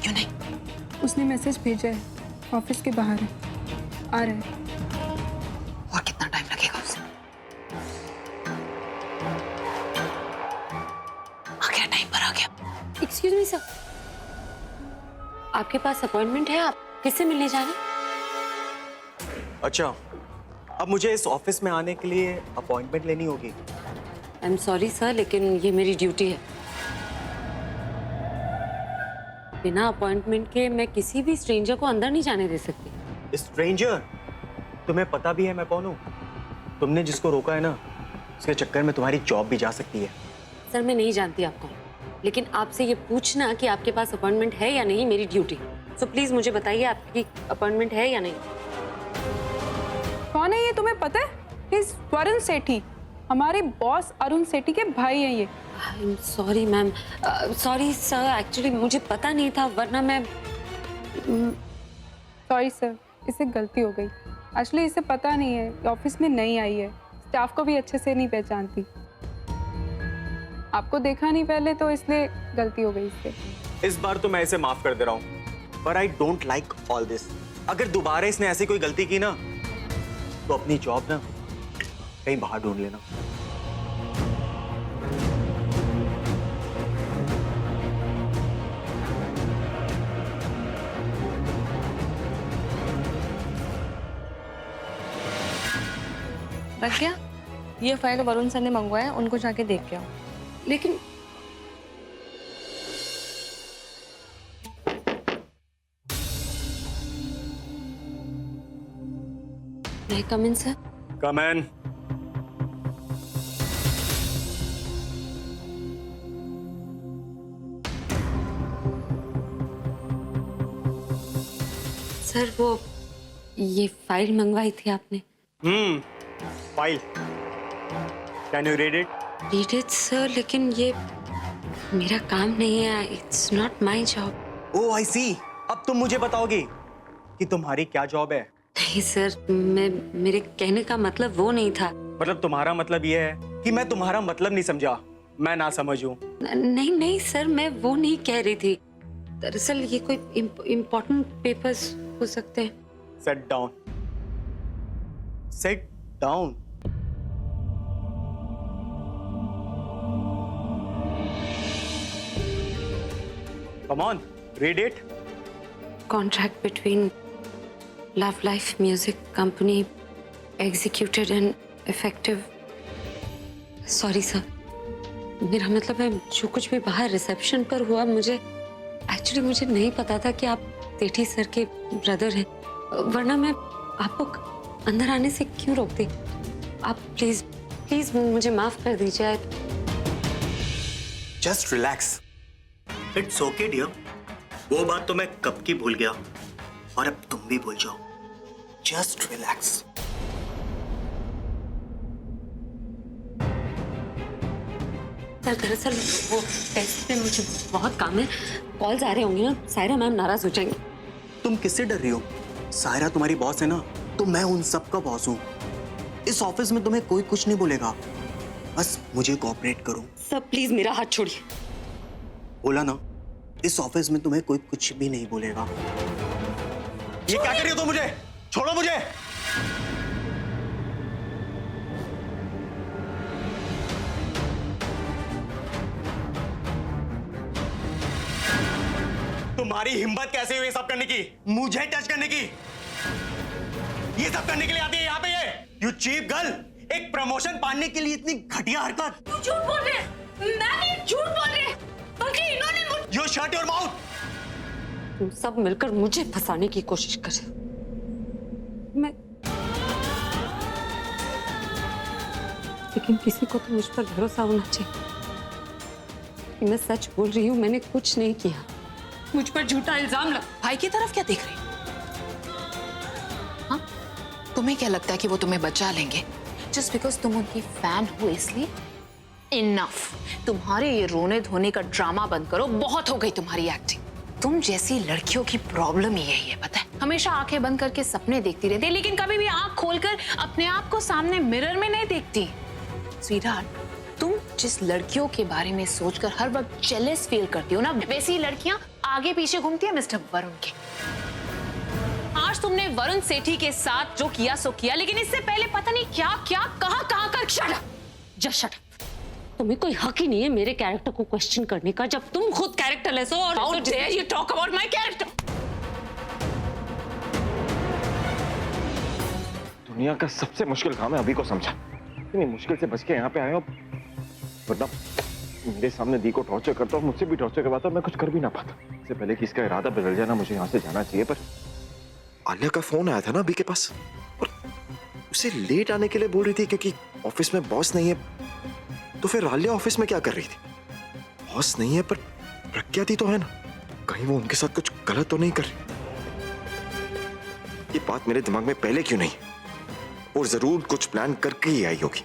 क्यों नहीं? उसने मैसेज भेजा है, ऑफिस के बाहर है, आ रहा है। और कितना टाइम लगेगा उसे? आ गया, टाइम पर आ गया। एक्सक्यूज मी सर, आपके पास अपॉइंटमेंट है? आप किससे मिलने जा रहे हैं? अच्छा, अब मुझे इस ऑफिस में आने के लिए अपॉइंटमेंट लेनी होगी। आई एम सॉरी सर, लेकिन ये मेरी ड्यूटी है। बिना अपॉइंटमेंट के मैं किसी भी स्ट्रेंजर को अंदर नहीं जाने दे सकती। स्ट्रेंजर? तुम्हें पता भी है मैं कौन हूँ? तुमने जिसको रोका है ना, उसके चक्कर में तुम्हारी जॉब भी जा सकती है। सर मैं नहीं जानती आपको, लेकिन आपसे ये पूछना कि आपके पास अपॉइंटमेंट है या नहीं मेरी ड्यूटी। सो प्लीज मुझे बताइए आपकी अपॉइंटमेंट है या नहीं। कौन है ये, तुम्हें पता है? इस वरुण सेठी, हमारे बॉस अरुण सेठी के भाई हैं ये। I am sorry ma'am, sorry sir, actually मुझे पता नहीं था, वरना मैं सॉरी सर, इससे गलती हो गई। एक्चुअली इसे पता नहीं है, ऑफिस में नई आई है, स्टाफ को भी अच्छे से नहीं पहचानती। आपको देखा नहीं पहले, तो इसलिए गलती हो गई इससे। इस बार तो मैं इसे माफ कर दे रहा हूँ, पर I don't like all this. अगर दोबारा इसने ऐसी कोई गलती की ना, तो अपनी जॉब ना कहीं बाहर ढूंढ लेना। रख गया? ये फाइल वरुण सर ने मंगवाया है, उनको जाके देख के आओ। लेकिन मैं कम इन सर? कम इन। सर वो ये फाइल मंगवाई थी आपने? File. Can you read it? Read it sir, लेकिन ये मेरा काम नहीं है, इट्स नॉट माई जॉब। ओह आई सी, अब तुम मुझे बताओगी कि तुम्हारी क्या जॉब है। नहीं सर, मेरे कहने का मतलब वो नहीं था। मतलब तुम्हारा मतलब ये है कि मैं तुम्हारा मतलब नहीं समझा, मैं ना समझूं। नहीं नहीं सर, मैं वो नहीं कह रही थी। दरअसल ये कोई इम्पोर्टेंट पेपर्स हो सकते हैं। Set down, set down. Come on, read it. Contract between Love Life Music Company executed and effective. Sorry sir, मेरा मतलब है जो कुछ भी बाहर रिसेप्शन पर हुआ, मुझे नहीं पता था कि आप सेठी सर के ब्रदर हैं, वरना मैं आपको अंदर आने से क्यों रोकती। आप प्लीज मुझे माफ कर दीजिए। Just relax, it's okay dear. वो बात तो मैं कब की भूल गया, और अब तुम भी भूल जाओ। Just relax. सर दरअसल वो टेस्ट पे मुझे बहुत काम है, कॉल्स आ रहे होंगे ना, सायरा मैम नाराज हो जाएंगे। तुम किससे डर रही हो? सायरा तुम्हारी बॉस है ना, तो मैं उन सब का बॉस हूँ। इस ऑफिस में तुम्हें कोई कुछ नहीं बोलेगा, बस मुझे कोऑपरेट करो। सर प्लीज मेरा हाथ छोड़िए। बोला ना, इस ऑफिस में तुम्हें कोई कुछ भी नहीं बोलेगा। ये क्या कर रही हो तुम? मुझे छोड़ो, मुझे। तुम्हारी हिम्मत कैसे हुई ये सब करने की? मुझे टच करने की? ये सब करने के लिए आती है यहाँ पे ये? यू चीप गर्ल, एक प्रमोशन पाने के लिए इतनी घटिया हरकत। तू झूठ बोल रहे? मैं नहीं झूठ बोल रही, बल्कि इन्होंने मुझे। You shut your mouth. तुम सब मिलकर मुझे फंसाने की कोशिश कर रहे हो। मैं लेकिन किसी को तो मुझ पर भरोसा होना चाहिए। मैं सच बोल रही हूँ, मैंने कुछ नहीं किया। मुझ पर झूठा इल्जाम लग। भाई की तरफ क्या देख रही? हाँ, तुम्हें क्या लगता है कि वो तुम्हें बचा लेंगे जस्ट बिकॉज तुम उनकी फैन हो इसलिए? इनफ, तुम्हारे ये रोने धोने का ड्रामा बंद करो, बहुत हो गई तुम्हारी एक्टिंग। तुम जैसी लड़कियों की प्रॉब्लम ही यही है, पता है? हमेशा आंखें बंद करके सपने देखती रहती है, लेकिन कभी भी आंख खोलकर अपने आप को सामने मिरर में नहीं देखती। स्वीटहार्ट, तुम जिस लड़कियों के बारे में सोचकर हर वक्त जेलस फील करती हो ना, वैसी लड़कियां आगे पीछे घूमती है मिस्टर वरुण के। आज तुमने वरुण सेठी के साथ जो किया सो किया, लेकिन इससे पहले पता नहीं क्या क्या कहां कर। Shut up, just shut up. तुम्हें कोई हक ही नहीं है मेरे कैरेक्टर को क्वेश्चन करने का, जब तुम खुद कैरेक्टरलेस हो। और how dare you talk about my character. दुनिया का सबसे मुश्किल काम है अभी को समझा। इतनी मुश्किल से बच के यहाँ पे आए हो, वरना मेरे सामने दी को टॉर्चर करता और मुझसे भी टॉर्चर करवाता, मैं कुछ कर भी ना पाता। इससे पहले कि इसका इरादा बदल जाना, मुझे यहाँ से जाना चाहिए। पर आलिया का फोन आया था ना अभी के पास, और उसे लेट आने के लिए बोल रही थी क्योंकि ऑफिस में बॉस नहीं है। तो फिर आलिया ऑफिस में क्या कर रही थी? बॉस नहीं है पर प्रज्ञा दी तो है ना, कहीं वो उनके साथ कुछ गलत तो नहीं कर रही? ये बात मेरे दिमाग में पहले क्यों नहीं? और जरूर कुछ प्लान करके ही आई होगी।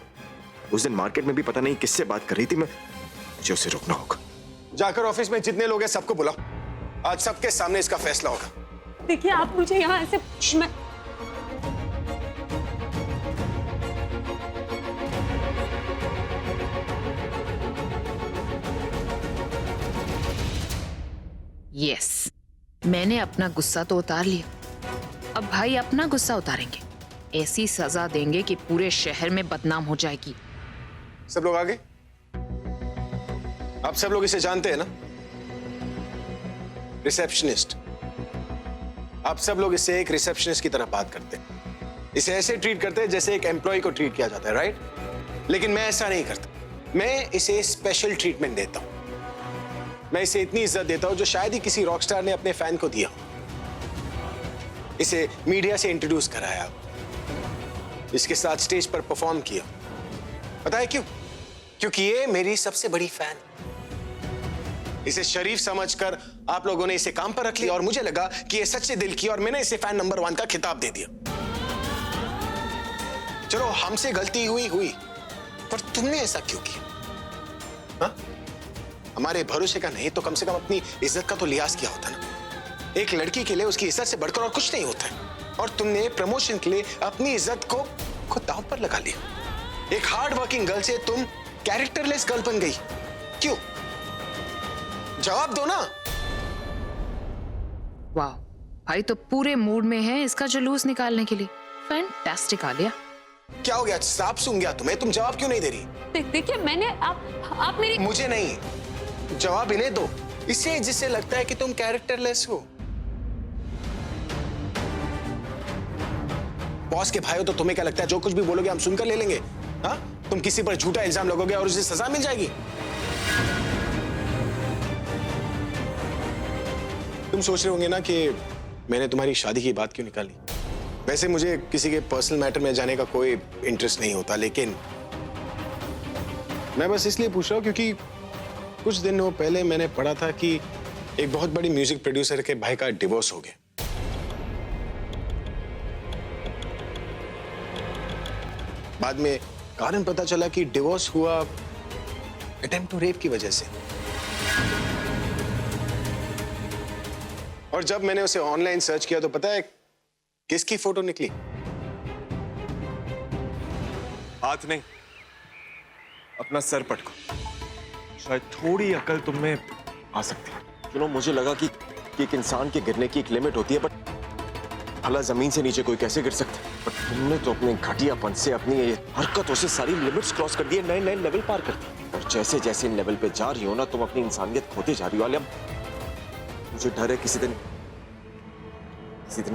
उस दिन मार्केट में भी पता नहीं किससे बात कर रही थी मैं, मुझे उसे रोकना होगा। जाकर ऑफिस में जितने लोग हैं सबको बुलाओ, आज सबके सामने इसका फैसला होगा। देखिए आप मुझे यहाँ ऐसे यस, मैंने अपना गुस्सा तो उतार लिया, अब भाई अपना गुस्सा उतारेंगे। ऐसी सजा देंगे कि पूरे शहर में बदनाम हो जाएगी। सब लोग आगे। आप सब लोग इसे जानते हैं ना, रिसेप्शनिस्ट। आप सब लोग इससे एक रिसेप्शनिस्ट की तरह बात करते हैं, इसे ऐसे ट्रीट करते हैं जैसे एक एम्प्लॉय को ट्रीट किया जाता है, राइट? लेकिन मैं ऐसा नहीं करता, मैं इसे स्पेशल ट्रीटमेंट देता हूं। मैं इसे इतनी इज्जत देता हूं जो शायद ही किसी रॉकस्टार ने अपने फैन को दिया हो। इसे मीडिया से इंट्रोड्यूस कराया, इसके साथ स्टेज पर परफॉर्म किया। पता है क्यों? क्योंकि ये मेरी सबसे बड़ी फैन। इसे शरीफ समझकर आप लोगों ने इसे काम पर रख लिया और मुझे लगा कि ये सच्चे दिल की, और मैंने इसे फैन नंबर 1 का खिताब दे दिया। चलो हमसे गलती हुई, पर तुमने ऐसा क्यों किया? हा? हमारे भरोसे का नहीं तो कम से कम अपनी इज्जत का तो लिहाज किया होता ना। एक लड़की के लिए उसकी इज्जत से बढ़कर और कुछ नहीं होता है, और तुमने प्रमोशन के लिए अपनी इज्जत को खुद दांव पर लगा लिया। एक हार्ड वर्किंग गर्ल से तुम कैरेक्टरलेस गर्ल बन गई। क्यों? जवाब दो ना। वाह, भाई तो पूरे मूड में है इसका जुलूस निकालने के लिए। फैंटास्टिक आलिया। क्या हो गया? सांप सूंघ गया तुम्हें? तुम जवाब क्यों नहीं दे रही? देखिए मैंने आप मेरी मुझे नहीं, जवाब इन्हें दो, इसे जिससे लगता है कि तुम कैरेक्टरलेस हो। बॉस के भाई हो तो तुम्हें क्या लगता है जो कुछ भी बोलोगे हम सुनकर ले लेंगे? हाँ, तुम किसी पर झूठा इल्जाम लगोगे और उसे सजा मिल जाएगी। तुम सोच रहे होंगे ना कि मैंने तुम्हारी शादी की बात क्यों निकाली। वैसे मुझे किसी के पर्सनल मैटर में जाने का कोई इंटरेस्ट नहीं होता, लेकिन मैं बस इसलिए पूछ रहा हूं क्योंकि कुछ दिनों पहले मैंने पढ़ा था कि एक बहुत बड़ी म्यूजिक प्रोड्यूसर के भाई का डिवोर्स हो गया। बाद में कारण पता चला कि डिवोर्स हुआ अटेम्प्ट टू रेप की वजह से। और जब मैंने उसे ऑनलाइन सर्च किया तो पता है किसकी फोटो निकली? हाथ नहीं, अपना सर पटको। शायद थोड़ी अकल तुम में आ सकती है। चलो, मुझे लगा कि एक इंसान के गिरने की एक लिमिट होती है, बट भला जमीन से नीचे कोई कैसे गिर सकता है? पर तुमने तो अपने घटियापन से, अपनी हरकतों से सारी लिमिट्स क्रॉस कर दिए, नए नए लेवल पार कर दिए। और जैसे जैसे इन लेवल पे जा रही हो ना, तुम अपनी इंसानियत खोते जा रही हो। मुझे डर है किसी दिन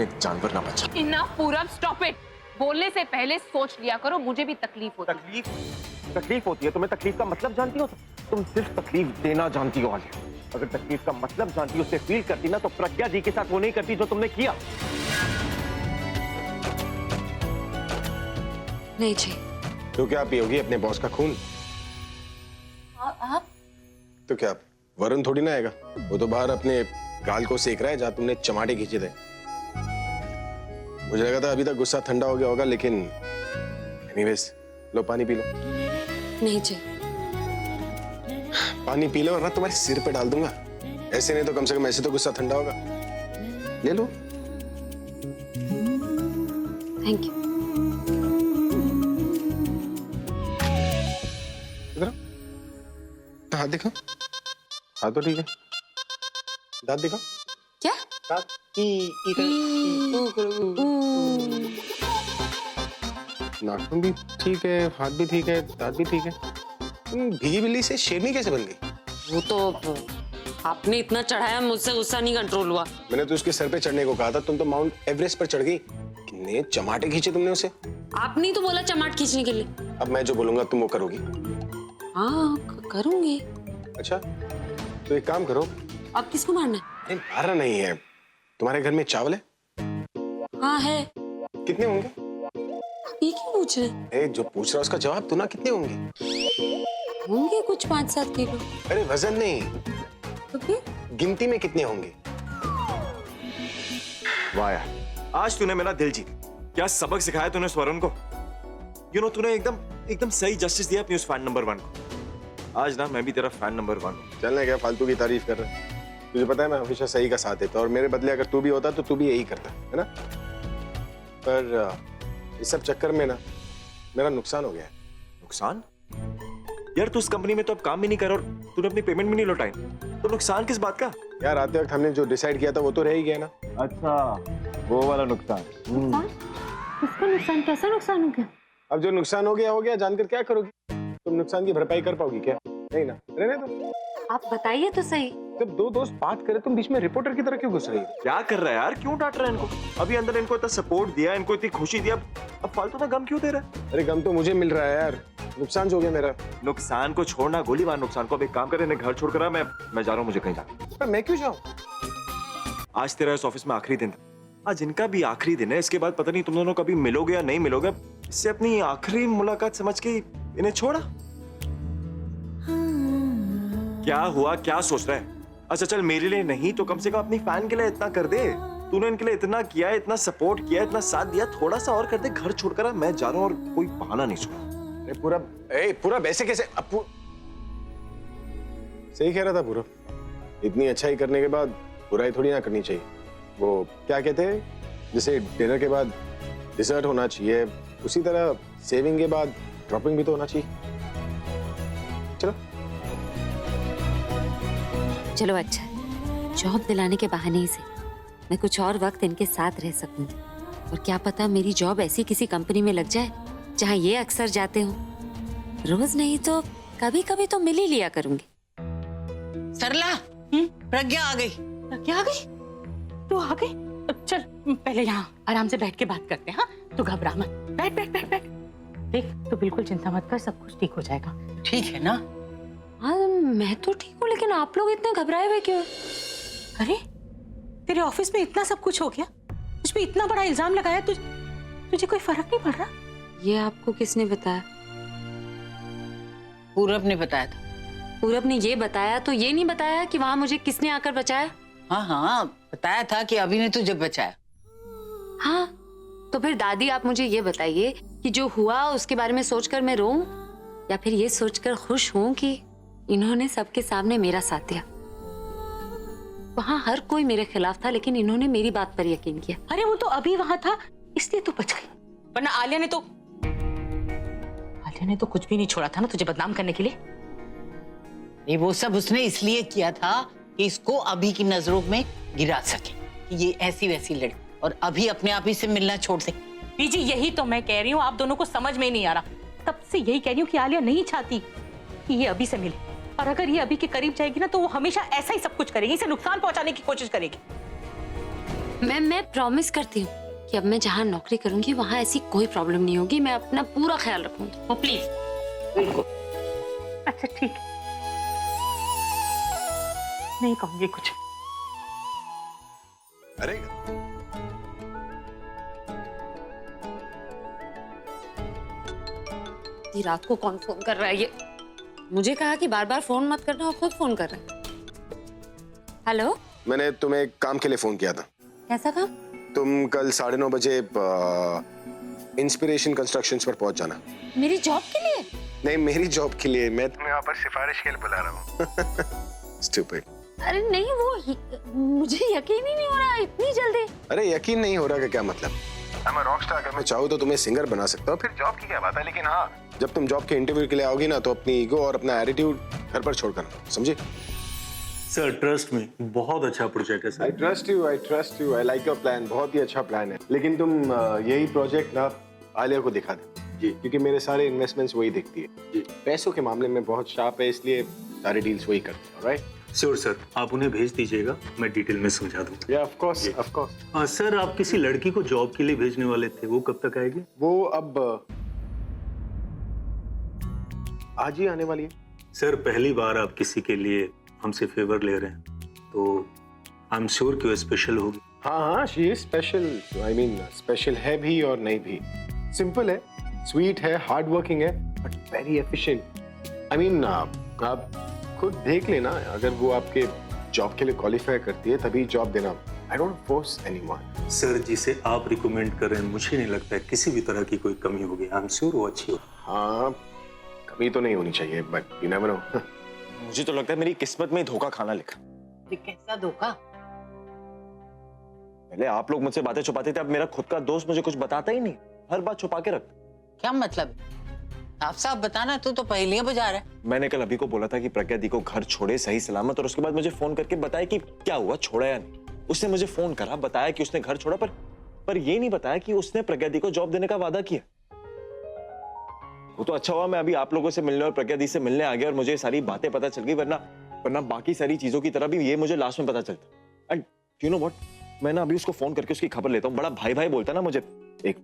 एक जानवर ना बचा। इनफ, पूरब, स्टॉप इट। बोलने से पहले सोच लिया करो, मुझे भी तकलीफ होती है। तकलीफ होती है? तुम्हें तकलीफ का मतलब जानती हो? तुम सिर्फ तकलीफ देना जानती हो आलिया। अगर तकलीफ का मतलब जानती, उसे फील करती ना, तो प्रज्ञा जी के साथ वो नहीं करती जो तुमने किया। नहीं जी। तो क्या पियोगी अपने बॉस का खून? आप तो क्या वरुण थोड़ी ना आएगा, वो तो बाहर अपने गाल को सेक रहा है जहां तुमने चमाटे खींचे थे। मुझे लगा था अभी तक गुस्सा ठंडा हो गया होगा, लेकिन एनीवेज, लो पानी पी लो। नहीं जी। पानी पी लो वरना तुम्हारे सिर पे डाल दूंगा। ऐसे नहीं तो कम से कम ऐसे तो गुस्सा ठंडा होगा। ले लो। Thank you. हाथ दिखा। हाँ तो ठीक है, दांत दिखा। क्या? दांत नाखून भी ठीक है, हाथ भी ठीक है, दांत भी ठीक है। भीगी बिल्ली से शेरनी कैसे बन गई? वो तो आपने इतना चढ़ाया, मुझसे गुस्सा नहीं कंट्रोल हुआ। मैंने तो उसके सर पे चढ़ने को कहा था, तुम तो माउंट एवरेस्ट पर चढ़ गई। कितने चमाटे खींचे तुमने उसे। आपने ही तो बोला चमाट खींचने के लिए। अब मैं जो बोलूंगा तुम वो करोगी। हाँ करूंगी। अच्छा तो एक काम करो। अब किसको मारना है? नहीं मारना नहीं है। तुम्हारे घर में चावल है? हाँ है। कितने होंगे? आप ये क्यों पूछ रहे हैं? जो पूछ रहा उसका जवाब दो ना, कितने होंगे? होंगे कुछ 5-7 किलो। अरे वजन नहीं, तो फिर गिनती में कितने होंगे? वाह यार, आज तूने मेरा दिल जीत। क्या सबक सिखाया तूने स्वरुण को। तूने एकदम सही जस्टिस दिया अपनी उस फैन नंबर 1 को। आज ना मैं भी तेरा फैन नंबर 1 हूं। चलने क्या फालतू की तारीफ कर रहा है। तुझे पता है मैं हमेशा सही का साथ देता, और मेरे बदले अगर तू भी होता तो तू भी यही करता, है ना? पर इस सब चक्कर में ना मेरा नुकसान हो गया है। नुकसान? यार तू उस कंपनी में तो अब काम भी नहीं कर और तूने अपनी पेमेंट भी नहीं लौटाई, तो नुकसान किस बात का? यार आते वक्त हमने जो डिसाइड किया था वो तो रह ही गया ना। अच्छा, वो वाला नुकसान। इसका नुकसान? कैसा नुकसान हो गया? अब जो नुकसान हो गया, जानकर क्या करोगी? तुम नुकसान की भरपाई कर पाओगी क्या? नहीं ना, रहने दो। आप बताइए तो सही। जब दो दोस्त बात करे तुम बीच में रिपोर्टर की तरह क्यों घुस रही हो? क्या कर रहा है यार, क्यों डांट रहा है इनको? अभी अंदर इनको इतना सपोर्ट दिया, इनको इतनी खुशी दिया, अब फालतू का गम क्यों दे रहा है? अरे गम तो मुझे मिल रहा है यार, नुकसान जो हो गया मेरा। नुकसान को छोड़ना, गोली मार नुकसान को। अब एक काम करे, इन्हें घर छोड़कर आ, मैं जा रहा हूँ, मुझे कहीं जाना। मैं क्यों जाऊँ? आज तेरा इस ऑफिस में आखिरी दिन था, आज इनका भी आखिरी दिन है। इसके बाद पता नहीं तुम दोनों कभी मिलोगे या नहीं मिलोगे। इससे अपनी आखिरी मुलाकात समझ के इन्हें छोड़ा। क्या हुआ, क्या सोच रहा है? अच्छा चल, मेरे लिए नहीं तो कम से कम अपनी फैन के लिए इतना कर दे। तूने इनके लिए इतना किया, इतना सपोर्ट किया, इतना साथ दिया, थोड़ा सा और कर दे। घर छोड़कर आ, मैं जा रहा हूँ और कोई बहाना नहीं सुना। अरे पूरा ऐसे कैसे? सही कह रहा था पूरा। इतनी अच्छाई करने के बाद बुराई थोड़ी ना करनी चाहिए। वो क्या कहते हैं, जैसे डिनर के बाद डिजर्ट होना चाहिए, उसी तरह सेविंग के बाद ड्रॉपिंग भी तो होना चाहिए। चलो चलो अच्छा, जॉब दिलाने के बहाने से मैं कुछ और वक्त इनके साथ रह सकूंगी। और क्या पता मेरी जॉब ऐसी किसी कंपनी में लग जाए जहां ये अक्सर जाते हो। रोज नहीं तो कभी कभी तो मिल ही लिया करूंगी। सरला, प्रज्ञा आ गई। प्रज्ञा आ गई? तू आ गई? चल पहले यहाँ आराम से बैठ के बात करते हैं। हाँ तू घबरा मत, बैठ बैठ बैठ बैठ। देख तू बिल्कुल चिंता मत कर, सब कुछ ठीक हो जाएगा। ठीक है ना? हाँ मैं तो ठीक हूँ, लेकिन आप लोग इतने घबराए हुए क्यों? अरे तेरे ऑफिस में इतना सब कुछ हो गया, तुझ पे इतना बड़ा इल्जाम लगाया, तुझे कोई फर्क नहीं पड़ रहा? ये आपको किसने बताया? पूरब ने बताया था। पूरब ने ये बताया तो ये नहीं बताया कि वहां मुझे किसने आकर बचाया? हाँ हाँ बताया था कि अभी ने तुझे बचाया। हाँ तो फिर दादी आप मुझे ये बताइए कि जो हुआ उसके बारे में सोचकर मैं रोऊं या फिर ये सोचकर खुश हूं कि इन्होंने सबके सामने मेरा साथ दिया। वहां हर कोई मेरे खिलाफ था, लेकिन इन्होंने मेरी बात पर यकीन किया। अरे वो तो अभी वहां था इसलिए तू बच गई, वरना आलिया ने तो कुछ भी नहीं छोड़ा था ना तुझे बदनाम करने के लिए। ये वो सब उसने इसलिए किया था कि इसको अभी की नजरों में गिरा सके कि ये ऐसी वैसी लड़की, और अभी अपने आप ही से मिलना छोड़ दे। बीजी यही तो मैं कह रही हूँ, आप दोनों को समझ में नहीं आ रहा। तब से यही कह रही हूँ कि आलिया नहीं चाहती कि ये अभी से मिले, और अगर ये अभी के करीब जाएगी ना तो वो हमेशा ऐसा ही सब कुछ करेगी, इसे नुकसान पहुंचाने की कोशिश करेगी। मैं प्रॉमिस करती हूँ कि अब मैं जहाँ नौकरी करूंगी वहां ऐसी कोई प्रॉब्लम नहीं होगी। मैं अपना पूरा ख्याल रखूंगी। वो प्लीज। बिल्कुल। अच्छा ठीक, नहीं कहूंगी कुछ। अरे रात को कौन फोन कर रहा है? ये मुझे कहा कि बार बार फोन मत करना और खुद फोन कर रहा है। हेलो, मैंने तुम्हें एक काम के लिए फोन किया था। कैसा काम? तुम कल 9:30 बजे इंस्पिरेशन कंस्ट्रक्शंस पर पहुंच जाना। मेरी जॉब के लिए? नहीं, मेरी जॉब के लिए। मैं तुम्हें यहाँ पर सिफारिश के लिए बुला रहा हूँ। Stupid. अरे नहीं, वो मुझे यकीन ही नहीं हो रहा इतनी जल्दी। अरे यकीन नहीं हो रहा का क्या मतलब? I'm a rockstar, अगर मैं चाहूँ तो तुम्हें सिंगर बना सकता हूँ। फिर जॉब की क्या बात है? लेकिन हाँ, जब तुम जॉब के इंटरव्यू के लिए आओगी ना तो अपनी ईगो और अपना एटीट्यूड घर पर छोड़कर, समझी? सर ट्रस्ट में बहुत अच्छा प्रोजेक्ट है I sir. Trust you, I like your plan, बहुत ही अच्छा प्लान है। लेकिन तुम यही प्रोजेक्ट ना आलिया को दिखा दे जी, क्योंकि मेरे सारे इन्वेस्टमेंट्स वही देखती है जी। पैसों के मामले में बहुत शार्प है, इसलिए सारे डील्स वही करते हैं। राइट श्योर सर, आप उन्हें भेज दीजिएगा, मैं डिटेल में समझा दूंगा। या ऑफ कोर्स। हाँ सर, आप किसी लड़की को जॉब के लिए भेजने वाले थे, वो कब तक आएगी? वो अब आज ही आने वाली है। सर पहली बार आप किसी के लिए हमसे फेवर ले रहे हैं, तो आई एम श्योर कि वो स्पेशल होगी। हाँ, she is special. I mean special है भी और नहीं भी। सिंपल है, स्वीट है, हार्ड वर्किंग है, but very efficient. I mean आप खुद देख लेना, अगर वो आपके जॉब के लिए क्वालिफाई करती है तभी जॉब देना। I don't force anyone. Sir जिसे आप रिकमेंड कर रहे हैं, मुझे नहीं लगता है किसी भी तरह की कोई कमी होगी। आई एम श्योर वो अच्छी होगी। हाँ, कमी तो नहीं होनी चाहिए, बट यू नेवर नो। मुझे तो लगता है मेरी किस्मत में ही धोखा खाना लिखा। ये कैसा धोखा? पहले आप लोग मुझसे बातें छुपाते थे, अब मेरा खुद का दोस्त मुझे कुछ बताता ही नहीं, हर बात छुपा के रखता। क्या मतलब? साफ साफ बताना, तू तो पहेलियां बुझा रहा है। मैंने कल अभी को बोला था कि प्रज्ञा दी को घर छोड़े सही सलामत, और उसके बाद मुझे फोन करके बताया कि क्या हुआ, छोड़ा या नहीं। उसने मुझे फोन करा, बताया कि उसने घर छोड़ा, पर ये नहीं बताया कि उसने प्रज्ञा दी को जॉब देने का वादा किया। वो तो अच्छा हुआ मैं अभी आप लोगों से मिलने और प्रज्ञा दी से मिलने आ गया और मुझे सारी बातें पता चल गई, वरना बाकी सारी चीजों की तरह भी ये मुझे लास्ट में पता चलता। एंड यू नो व्हाट, मैं ना अभी उसको फोन करके उसकी खबर लेता हूँ। बड़ा भाई भाई बोलता ना मुझे। एक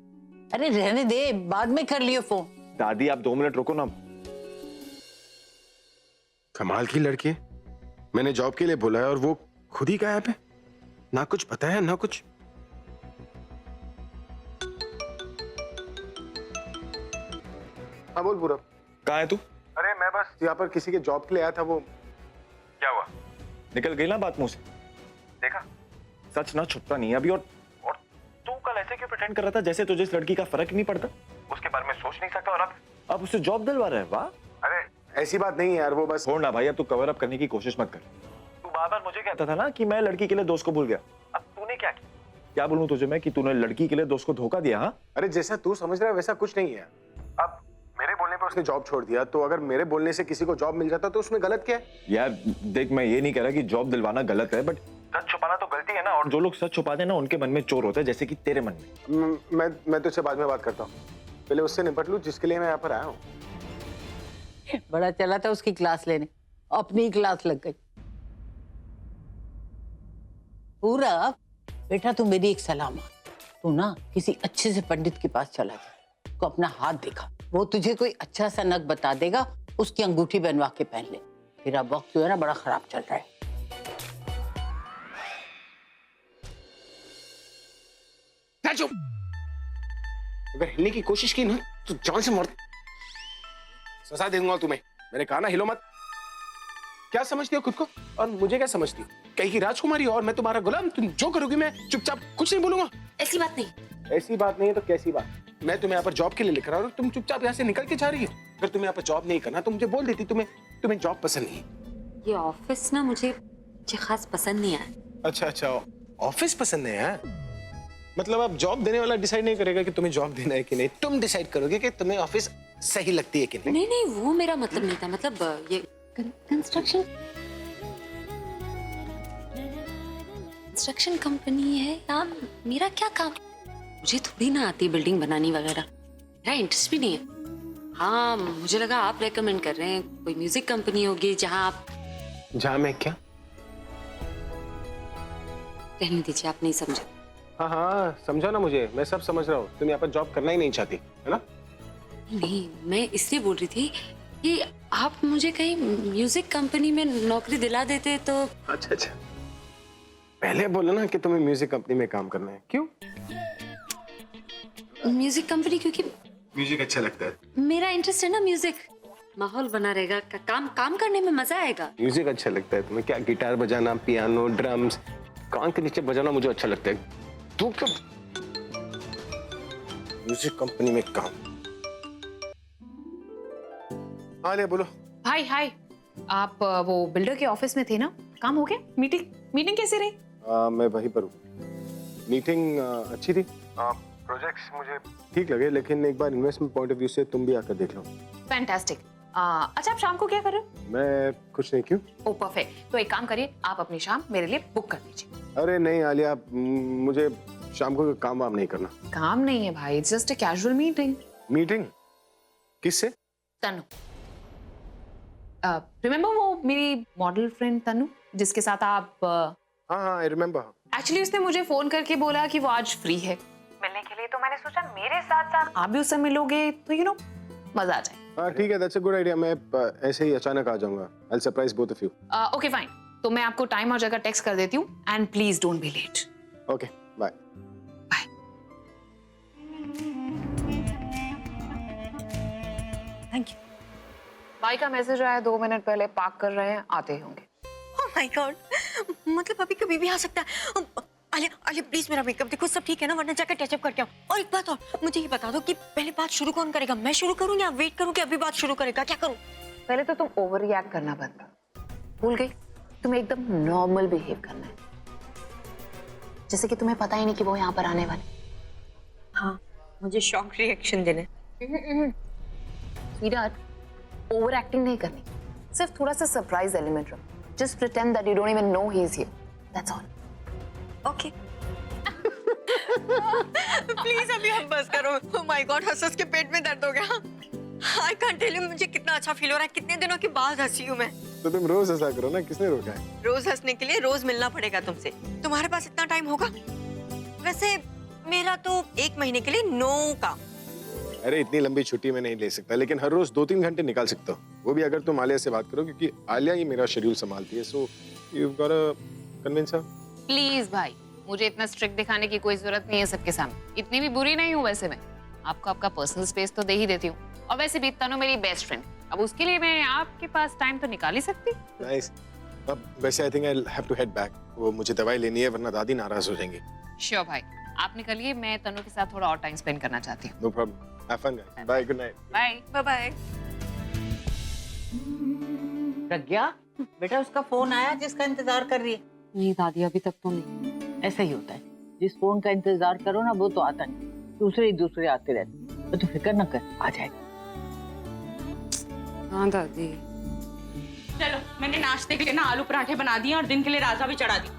अरे रहने दे, बाद में कर लियो फोन। दादी आप 2 मिनट रुको ना। कमाल की लड़की है। मैंने जॉब के लिए बोला है और वो खुद ही गायब है, ना कुछ पता है ना कुछ। हाँ बोल पूरब। कहाँ है तू? अरे मैं बस यहाँ पर किसी के जॉब के लिए आया था। वो क्या हुआ? निकल गई ना बात मुंह से। देखा, सच ना छुपता नहीं अभी। और तू कल ऐसे क्यों प्रिटेंड कर रहा था जैसे तुझे इस लड़की का फर्क नहीं पड़ता? उसके बारे में सोच नहीं सकता। और अब उसे जॉब दिलवा रहा है। वाह। अरे ऐसी बात नहीं है यार, वो बस। छोड़ ना भाई, अब तू कवर अप करने की कोशिश मत कर। तू बार-बार मुझे कहता था ना कि मैं लड़की के लिए दोस्त को भूल गया। अब तूने क्या किया? क्या बोलूं तुझे मैं कि तूने लड़की के लिए दोस्त को धोखा दिया? हाँ, अरे जैसा तू समझ रहा है वैसा कुछ नहीं है। अब मेरे बोलने पर उसने जॉब छोड़ दिया, तो अगर मेरे बोलने से किसी को जॉब मिल जाता तो उसमें गलत क्या है? यार देख, मैं ये नहीं कह रहा कि जॉब दिलवाना गलत है, बट सच छुपाना तो गलती है ना। और जो लोग सच छुपाते हैं ना, उनके मन में चोर होता है, जैसे कि तेरे मन में। मैं तुझसे बाद में बात करता हूँ, पहले उससे निपट लूं जिसके लिए मैं यहाँ पर आया हूँ। बड़ा चला था उसकी क्लास लेने, अपनी क्लास लग गई। पूरा बेटा, तू मेरी एक सलाह मान। तू ना किसी अच्छे से पंडित के पास चला जा, उसको अपना हाथ दिखा, वो तुझे कोई अच्छा सा नग बता देगा, उसकी अंगूठी बनवा के पहन ले। फिर अब वक्त जो है ना बड़ा खराब चल रहा है। चुप। अगर हिलने की कोशिश की ना तो जान से मर सजा दे दूंगा तुम्हें। मैंने कहा ना, हिलो मत। क्या समझती हो खुद को और मुझे क्या समझती हो? कहीं की राजकुमारी और मैं तुम्हारा गुलाम। तुम जो करोगी मैं चुपचाप कुछ नहीं बोलूंगा। ऐसी बात नहीं। ऐसी बात नहीं है तो कैसी बात? मैं तुम्हें यहाँ पर जॉब के लिए लिख रहा हूँ, तुम चुपचाप यहाँ से निकल के जा रही हो। अगर तुम्हें यहाँ पर जॉब नहीं करना तो मुझे बोल देती। तुम्हें जॉब पसंद नहीं? ये ऑफिस ना मुझे खास पसंद नहीं आया। अच्छा, ऑफिस पसंद है? मतलब अब जॉब देने वाला डिसाइड नहीं करेगा कि तुम्हें जॉब देना है कि नहीं, तुम डिसाइड करोगे कि तुम्हें ऑफिस सही लगती है कि नहीं? नहीं, वो मेरा मतलब नहीं था। मतलब ये कंस्ट्रक्शन कंपनी है यार, मेरा क्या काम? मुझे थोड़ी ना आती बिल्डिंग बनानी वगैरह, मेरा इंटरेस्ट भी नहीं है। हाँ, मुझे लगा आप रेकमेंड कर रहे हैं, कोई म्यूजिक कंपनी होगी जहाँ आप। जहाँ मैं क्या? रहने दीजिए, आप नहीं समझे। हाँ, समझा ना मुझे, मैं सब समझ रहा हूँ। तुम यहाँ पर जॉब करना ही नहीं चाहती है ना? नहीं, मैं इसलिए बोल रही थी कि आप मुझे कहीं म्यूजिक कंपनी में नौकरी दिला देते तो। अच्छा, पहले बोलो ना कि तुम्हें म्यूजिक कंपनी में काम करना है। क्यों? म्यूजिक कंपनी क्योंकि म्यूजिक अच्छा लगता है। मेरा इंटरेस्ट है ना म्यूजिक। माहौल बना रहेगा, काम करने में मजा आएगा। म्यूजिक अच्छा लगता है तुम्हें? क्या गिटार बजाना, पियानो, ड्रम्स, कान के नीचे बजाना मुझे अच्छा लगता है। तू क्यों म्यूजिक कंपनी में काम? हाँ ले बोलो। हाय, आप वो बिल्डर के ऑफिस में थे ना? काम हो गया? मीटिंग कैसी रही? मैं वहीं पर हूँ। मीटिंग अच्छी थी। प्रोजेक्ट्स मुझे ठीक लगे, लेकिन एक बार इन्वेस्टमेंट पॉइंट ऑफ व्यू से तुम भी आकर देख लो। फैंटास्टिक। अच्छा आप शाम को क्या कर रहे हो? मैं कुछ नहीं, क्यों? ओ परफेक्ट, तो एक काम करिए, आप अपनी शाम मेरे लिए बुक कर दीजिए। अरे नहीं आलिया, मुझे शाम को काम वाम नहीं करना। काम नहीं है भाई, it's just a casual meeting. Meeting किससे? तनु, रिमेम्बर वो मेरी मॉडल फ्रेंड तनु जिसके साथ आप हाँ आई रिमेम्बर। एक्चुअली उसने मुझे फोन करके बोला कि वो आज फ्री है मिलने के लिए, तो मैंने सोचा मेरे साथ साथ आप भी उससे मिलोगे तो यू नो मजा आ जाए। हाँ ठीक है, दैट्स अ गुड आइडिया। मैं ऐसे ही अचानक आ जाऊंगा। I will surprise both of you. Okay fine, तो मैं आपको टाइम और जगह टेक्स्ट कर देती हूँ and please don't be late. Okay bye. Bye. Thank you. भाई का मैसेज आया 2 मिनट पहले, पार्क कर रहे हैं, आते ही होंगे। ओह माय गॉड, मतलब अभी कभी भी आ सकता है। आलिया आलिया प्लीज मेरा मेकअप देखो, सब ठीक है ना, वरना जाकर टचअप करके आओ। और एक बात और, मुझे ये बता दो कि पहले बात शुरू कौन करेगा, मैं शुरू करूँ या वेट करूँ कि अभी बात शुरू करेगा, क्या करूँ? पहले तो तुम ओवर रिएक्ट करना बंद करो, भूल गई? तुम्हें एकदम नॉर्मल बिहेव करना है, जैसे कि तुम्हें पता ही नहीं कि वो यहाँ पर आने वाले। हाँ, मुझे शॉक रिएक्शन देने। स्वीटहार्ट, ओवर एक्टिंग नहीं करनी, सिर्फ थोड़ा सा सरप्राइज एलिमेंट रखो। Just pretend that you don't even know he is here, that's all. Okay. Please अभी हम बस करो। ओह माय गॉड, हंस के पेट में दर्द हो गया। आई कांट टेल यू मुझे कितना अच्छा फील हो रहा है, कितने दिनों के बाद हंसी हूँ मैं। तो तुम रोज हंसा करो ना, किसने रोका है? रोज हंसने के लिए रोज मिलना पड़ेगा तुमसे। तुम्हारे पास इतना टाइम होगा? वैसे मेरा तो 1 महीने के लिए नो का। अरे इतनी लंबी छुट्टी मैं नहीं ले सकता, लेकिन हर रोज 2-3 घंटे निकाल सकता हूँ, वो भी अगर तुम आलिया से बात करो, क्योंकि आलिया ही मेरा शेड्यूल संभालती है। So you got to convince her. Please भाई, मुझे इतना स्ट्रिक्ट दिखाने की कोई जरूरत नहीं है सबके सामने। इतनी भी बुरी नहीं हूँ वैसे मैं, आपको आपका पर्सनल स्पेस तो दे ही देती हूँ। और वैसे भी तनु मेरी बेस्ट फ्रेंड, अब उसके लिए मैं आपके पास टाइम तो निकाल ही सकती। नाइस। अब वैसे I think I will have to head back, वो मुझे दवाई लेनी है वरना दादी नाराज हो जाएंगी। श्योर भाई, आप निकलिए, मैं तनु के साथ थोड़ा और टाइम स्पेंड करना चाहती हूँ। No problem, have fun guys, bye, good night. Bye bye bye. Pragya, बेटा उसका फोन आया जिसका इंतजार कर रही है? नहीं दादी, अभी तक तो नहीं। ऐसा ही होता है, जिस फोन का इंतजार करो ना वो तो आता नहीं, दूसरे आते रहते। तो तू फिक्र न कर, आ जाएगा। हाँ दादी। चलो, मैंने नाश्ते के लिए ना आलू पराठे बना दिए और दिन के लिए राजा भी चढ़ा दी।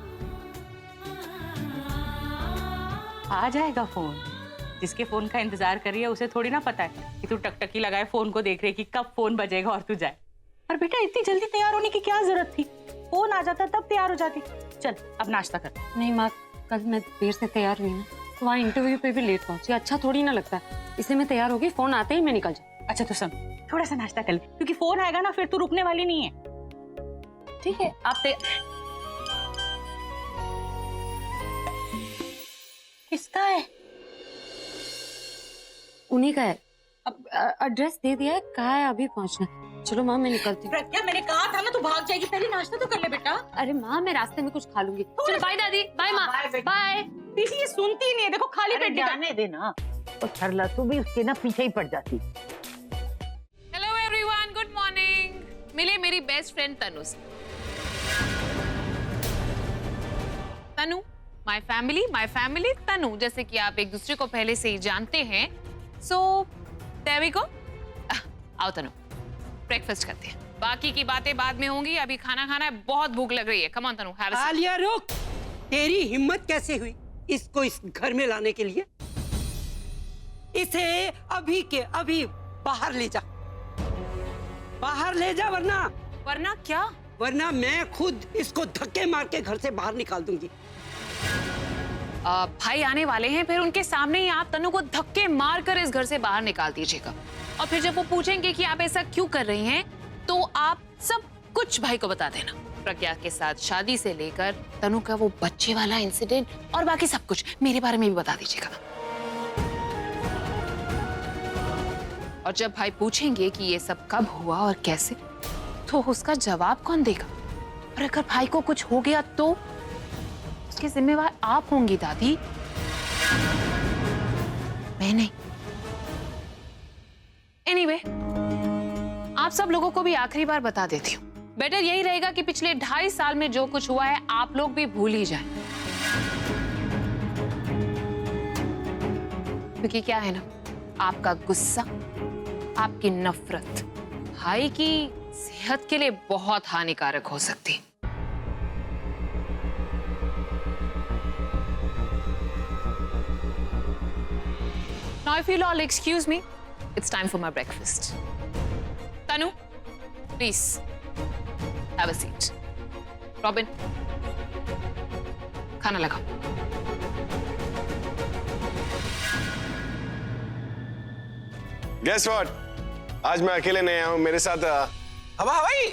आ जाएगा फोन। जिसके फोन का इंतजार कर रही है उसे थोड़ी ना पता है कि तू टकटकी लगाए फोन को देख रही है कि कब फोन बजेगा और तू जाए। और बेटा इतनी जल्दी तैयार होने की क्या जरूरत थी, फोन आ जाता तब तैयार हो जाती। चल अब नाश्ता कर। नहीं माँ, कल मैं देर से तैयार हुई ना, तो वहाँ इंटरव्यू पे भी लेट पहुंची, अच्छा थोड़ी ना लगता, इसलिए मैं तैयार हो गई, फोन आते ही मैं निकल जाऊँ। अच्छा तो सुन, थोड़ा सा नाश्ता कर ले, क्योंकि फोन आएगा ना फिर तू रुकने वाली नहीं है। ठीक है, आप किसका है? उन्हीं का है। अब एड्रेस दे दिया है, कहा है अभी पहुंचना। चलो माँ मैं निकलती हूँ। प्रज्ञा, मैंने कहा था ना तू भाग जाएगी, पहले नाश्ता तो कर ले बेटा। अरे माँ मैं रास्ते में कुछ खा लूंगी। चलो बाय दादी, बाय माँ, बाय। दीदी ये सुनती नहीं है, देखो खाली पेट जाने देना, और थरला तू भी उसके ना पीछे ही पड़ जाती। Hello everyone, good morning. मिले मेरी बेस्ट फ्रेंड तनु से। तनु, माय फैमिली तनु, जैसे कि आप एक दूसरे को पहले से ही जानते हैं। So there we go. आओ तनु, ब्रेकफास्ट करते हैं, बाकी की बातें बाद में होंगी, अभी खाना खाना है, बहुत भूख लग रही है। Come on Tanu, have a seat. Alia रुक, तेरी हिम्मत कैसे हुई इसको इस घर में लाने के लिए? इसे अभी के अभी बाहर ले जा, बाहर ले जा, वरना क्या? वरना मैं खुद इसको धक्के मार के घर से बाहर निकाल दूंगी। भाई आने वाले हैं, फिर उनके सामने ही आप तनु को धक्के मार कर इस घर से बाहर निकाल दीजिएगा। और फिर जब वो पूछेंगे कि आप ऐसा क्यों कर रही हैं, तो आप सब कुछ भाई को बता देना। प्रज्ञा के साथ शादी से लेकर तनु का वो बच्चे वाला इंसिडेंट और बाकी सब कुछ मेरे बारे में भी बता दीजिएगा। और जब भाई पूछेंगे कि ये सब कब हुआ और कैसे, तो उसका जवाब कौन देगा? और अगर भाई को कुछ हो गया तो उसकी जिम्मेवार आप होंगी दादी, मैं नहीं। एनीवे, आप सब लोगों को भी आखिरी बार बता देती हूँ, बेटर यही रहेगा कि पिछले 2.5 साल में जो कुछ हुआ है आप लोग भी भूल ही जाएं। क्योंकि क्या है ना, आपका गुस्सा, आपकी नफरत भाई की सेहत के लिए बहुत हानिकारक हो सकती। Now, if you'll all excuse me, it's time for my breakfast. Tanu, please have a seat. Robin, खाना लगाओ। Guess what? आज मैं अकेले नहीं आया हूं, मेरे साथ हवा भाई